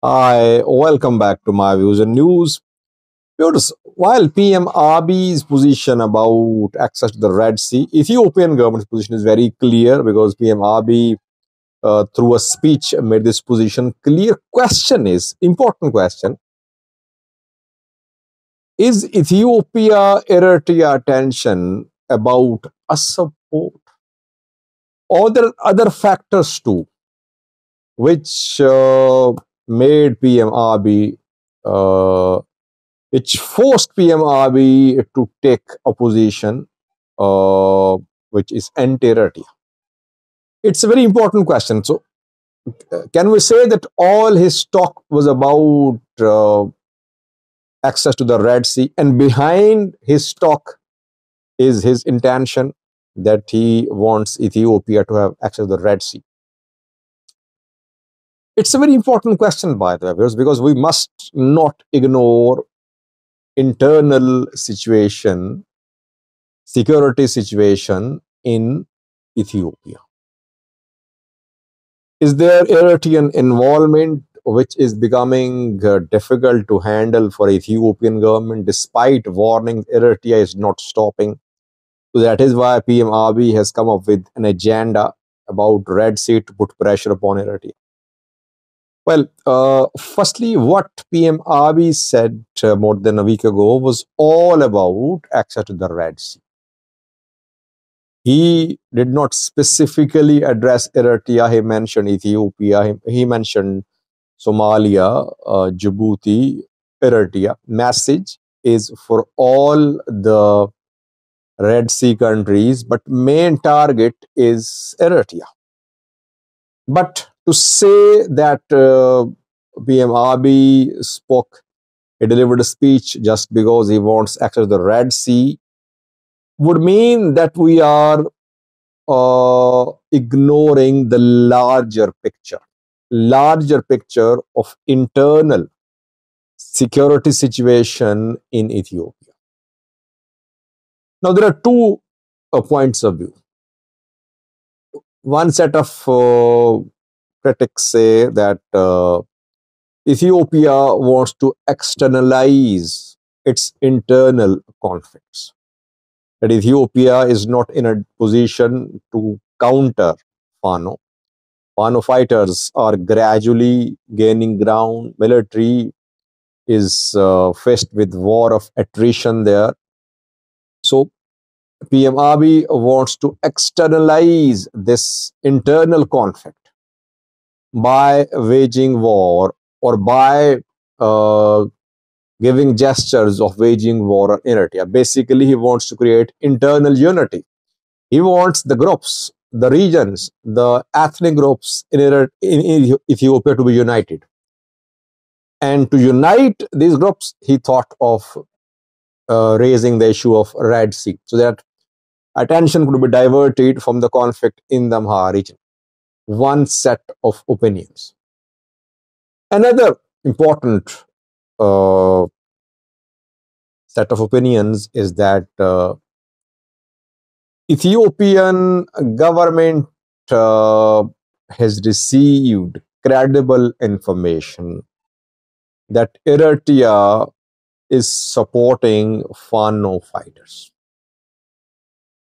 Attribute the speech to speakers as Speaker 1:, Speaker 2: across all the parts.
Speaker 1: Hi, welcome back to my views and news. Viewers, while PM Abiy's position about access to the Red Sea, Ethiopian government's position is very clear because PM Abiy, through a speech, made this position clear. Question is, important question, is Ethiopia-Eritrea tension about a support or there are other factors too, which made PM Abiy which forced PMRB to take a position which is anti-Eritrea? It's a very important question. So, can we say that all his talk was about access to the Red Sea, and behind his talk is his intention that he wants Ethiopia to have access to the Red Sea? It's a very important question, by the way, because we must not ignore internal situation, security situation in Ethiopia. Is there Eritrean involvement which is becoming difficult to handle for Ethiopian government despite warnings? Eritrea is not stopping. So that is why PM Abiy has come up with an agenda about Red Sea to put pressure upon Eritrea. Well, firstly, what PM Abiy said more than a week ago was all about access to the Red Sea. He did not specifically address Eritrea. He mentioned Ethiopia. He mentioned Somalia, Djibouti, Eritrea. Message is for all the Red Sea countries, but main target is Eritrea. But to say that PM Abiy spoke, he delivered a speech just because he wants access to the Red Sea would mean that we are ignoring the larger picture of internal security situation in Ethiopia. Now, there are two points of view. One set of critics say that Ethiopia wants to externalize its internal conflicts, that Ethiopia is not in a position to counter Fano. Fano fighters are gradually gaining ground. Military is faced with war of attrition there. So PM Abiy wants to externalize this internal conflict by waging war or by giving gestures of waging war on Eritrea. Basically, he wants to create internal unity. He wants the groups, the regions, the ethnic groups in Ethiopia to be united. And to unite these groups, he thought of raising the issue of Red Sea so that attention could be diverted from the conflict in the Amhara region. One set of opinions. Another important set of opinions is that Ethiopian government has received credible information that Eritrea is supporting Fano fighters.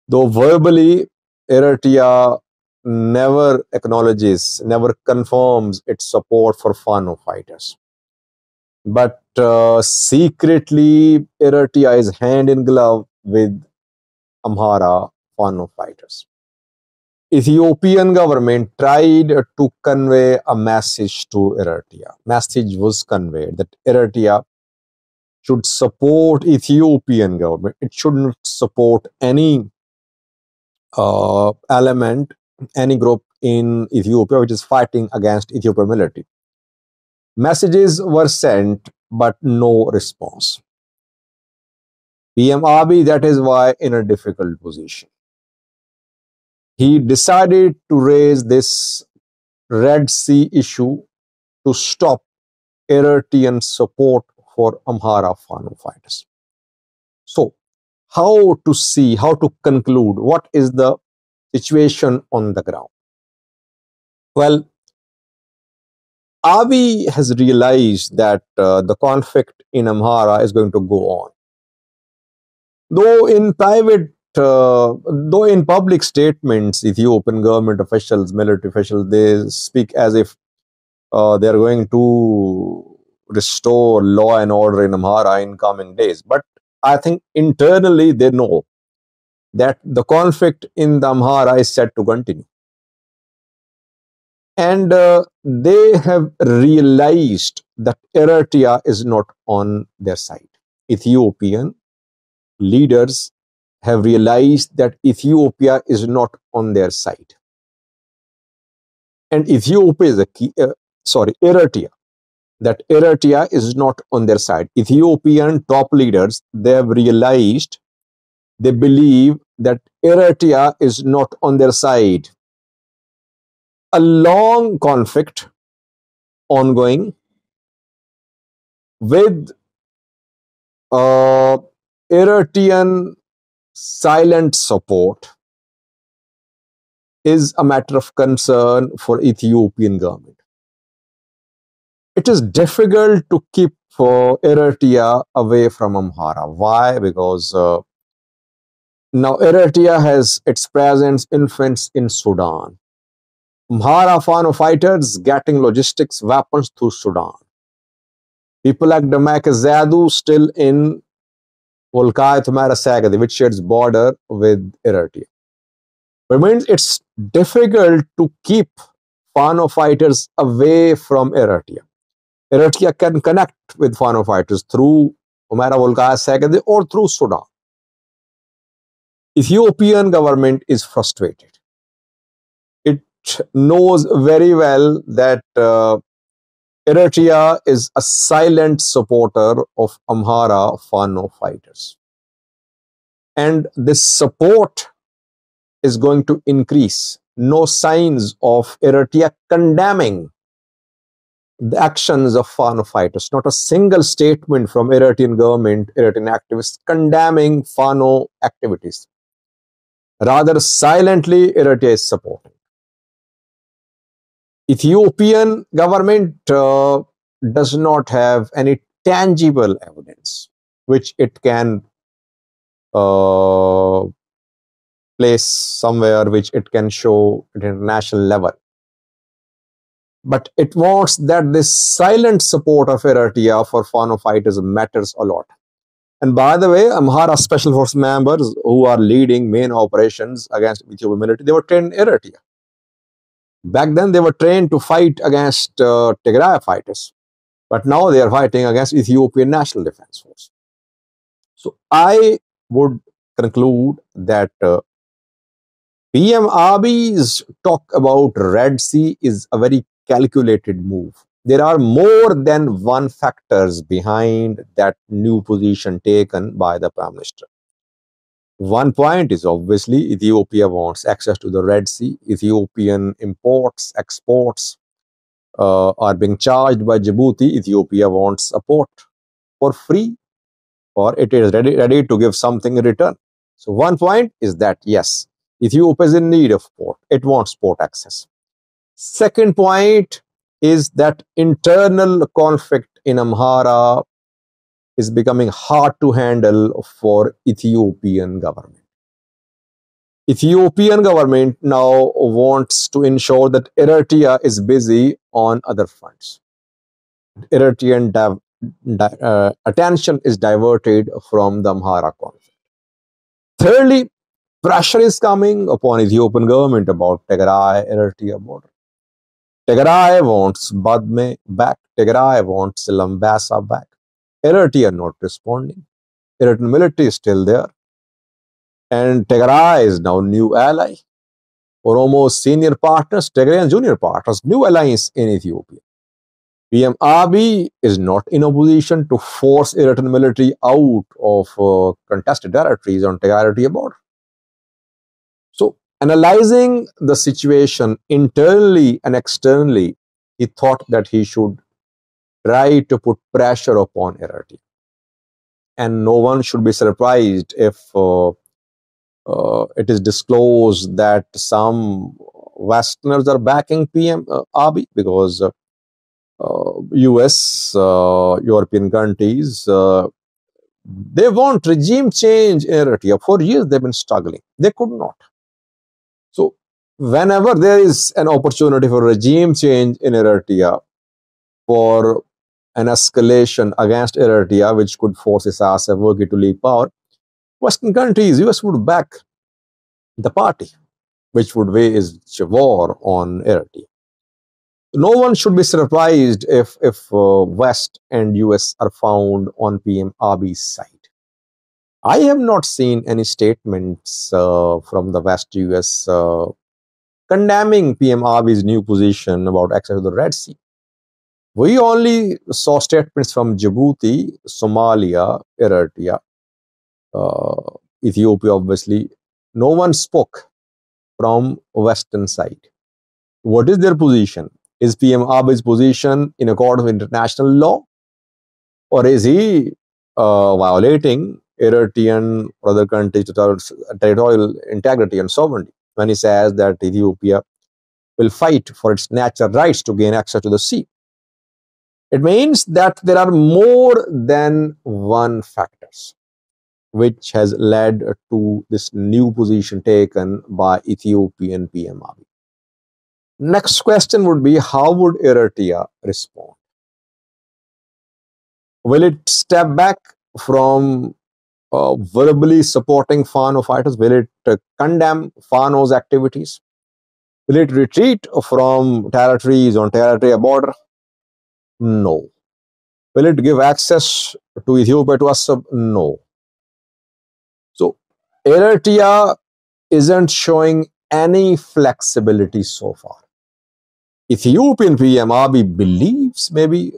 Speaker 1: Though verbally, Eritrea never acknowledges, never confirms its support for Fano fighters. But secretly, Eritrea is hand in glove with Amhara Fano fighters. Ethiopian government tried to convey a message to Eritrea. Message was conveyed that Eritrea should support Ethiopian government. It shouldn't support any element, any group in Ethiopia which is fighting against Ethiopian military. Messages were sent, but no response. PM Abiy, that is why, in a difficult position. He decided to raise this Red Sea issue to stop Eritrean support for Amhara Fano fighters. So, how to conclude, what is the situation on the ground? Well, Abiy has realized that the conflict in Amhara is going to go on. Though in private, though in public statements, Ethiopian government officials, military officials, they speak as if they are going to restore law and order in Amhara in coming days. But I think internally they know that the conflict in the Amhara is set to continue. And they have realized that Eritrea is not on their side. Ethiopian leaders have realized that Ethiopia is not on their side. And Ethiopia is a key, Eritrea, that Eritrea is not on their side. Ethiopian top leaders, they have realized, they believe that Eritrea is not on their side. A long conflict ongoing with Eritrean silent support is a matter of concern for Ethiopian government. It is difficult to keep Eritrea away from Amhara. Why? Because now Eritrea has its presence, influence in Sudan. Amhara Fano fighters getting logistics, weapons through Sudan. People like Damak Zadu still in Volkai Thumara Sagadi, which shares border with Eritrea. But it means it's difficult to keep Fano fighters away from Eritrea. Eritrea can connect with Fano fighters through Humera Volkai Sagadi or through Sudan. Ethiopian government is frustrated. It knows very well that Eritrea is a silent supporter of Amhara Fano fighters. And this support is going to increase. No signs of Eritrea condemning the actions of Fano fighters. Not a single statement from Eritrean government, Eritrean activists condemning Fano activities. Rather, silently, Eritrea is supporting. Ethiopian government does not have any tangible evidence which it can place somewhere, which it can show at international level. But it wants that this silent support of Eritrea for Fano fighters matters a lot. And by the way, Amhara Special Force members who are leading main operations against Ethiopian military, they were trained in Eritrea. Back then, they were trained to fight against Tigray fighters. But now they are fighting against Ethiopian National Defense Force. So I would conclude that PM Abiy's talk about Red Sea is a very calculated move. There are more than one factors behind that new position taken by the Prime Minister. One point is obviously Ethiopia wants access to the Red Sea. Ethiopian imports, exports are being charged by Djibouti. Ethiopia wants support for free, or it is ready to give something in return. So one point is that, yes, Ethiopia is in need of port. It wants port access. Second point is that internal conflict in Amhara is becoming hard to handle for Ethiopian government. Ethiopian government now wants to ensure that Eritrea is busy on other fronts. Eritrean attention is diverted from the Amhara conflict. Thirdly, pressure is coming upon Ethiopian government about Tigray-Eritrea border. Tigray wants Badme back. Tigray wants Lambasa back. Eritrea not responding. Eritrean military is still there. And Tigray is now new ally. Oromo's senior partners, Tigray and junior partners, new alliance in Ethiopia. PM Abiy is not in a position to force Eritrean military out of contested territories on Tigray-Eritrea border. So, analyzing the situation internally and externally, he thought that he should try to put pressure upon Eritrea. And no one should be surprised if it is disclosed that some Westerners are backing PM Abiy, because US, European countries, they want regime change in Eritrea. For years they've been struggling. They could not. So whenever there is an opportunity for regime change in Eritrea, for an escalation against Eritrea, which could force Isaias Afwerki to leave power, Western countries, US would back the party, which would wage war on Eritrea. No one should be surprised if West and US are found on PM Abiy's side. I have not seen any statements from the West US condemning PM Abiy's new position about access to the Red Sea. We only saw statements from Djibouti, Somalia, Eritrea, Ethiopia, obviously. No one spoke from Western side. What is their position? Is PM Abiy's position in accordance with international law? Or is he violating Eritrean or other countries' territorial integrity and sovereignty when he says that Ethiopia will fight for its natural rights to gain access to the sea? It means that there are more than one factors which has led to this new position taken by Ethiopian PM Abiy. Next question would be, how would Eritrea respond? Will it step back from verbally supporting Fano fighters? Will it condemn Fano's activities? Will it retreat from territories on territorial border? No. Will it give access to Ethiopia to Assad? No. So Eritrea isn't showing any flexibility so far. Ethiopian PM Abiy believes, maybe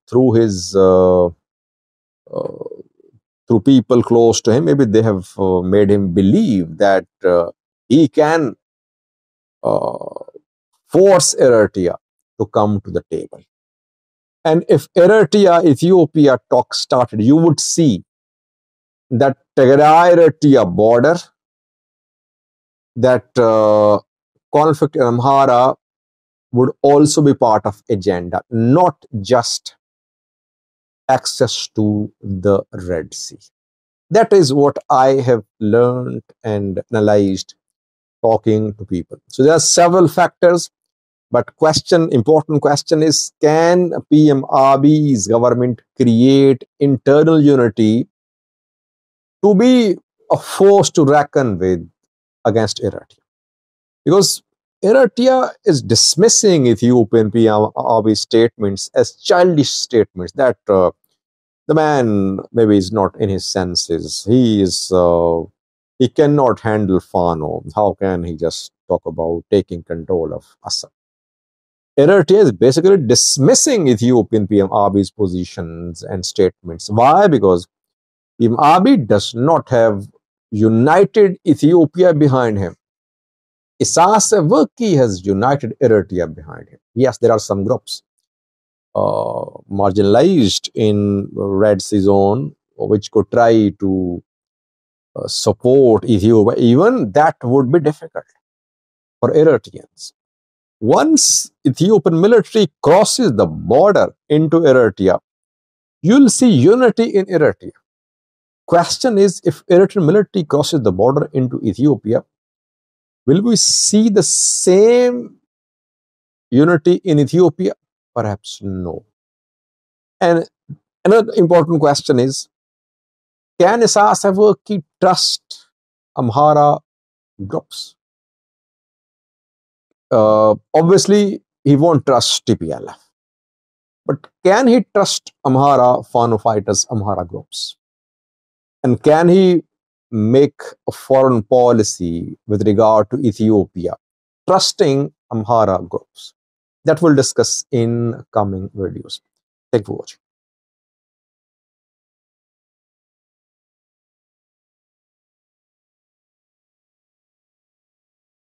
Speaker 1: through his through people close to him, maybe they have made him believe that he can force Eritrea to come to the table. And if Eritrea-Ethiopia talks started, you would see that Tigray-Eritrea border, that conflict in Amhara would also be part of agenda, not just access to the Red Sea. That is what I have learned and analyzed talking to people. So there are several factors, but important question is, can PM Abiy's government create internal unity to be a force to reckon with against Eritrea? Because Eritrea is dismissing Ethiopian PM Abiy's statements as childish statements that the man maybe is not in his senses. He cannot handle Fano. How can he just talk about taking control of Assad? Eritrea is basically dismissing Ethiopian PM Abiy's positions and statements. Why? Because PM Abiy does not have united Ethiopia behind him. Isaias Afwerki has united Eritrea behind him. Yes, there are some groups marginalized in Red Sea zone which could try to support Ethiopia. Even that would be difficult for Eritreans. Once Ethiopian military crosses the border into Eritrea, you'll see unity in Eritrea. Question is, if Eritrean military crosses the border into Ethiopia, will we see the same unity in Ethiopia? Perhaps no. And another important question is, can Isaias Afwerki trust Amhara groups? Obviously, he won't trust TPLF. But can he trust Amhara Fano fighters, Amhara groups? And can he make a foreign policy with regard to Ethiopia, trusting Amhara groups? That we'll discuss in coming videos. Thank you for watching.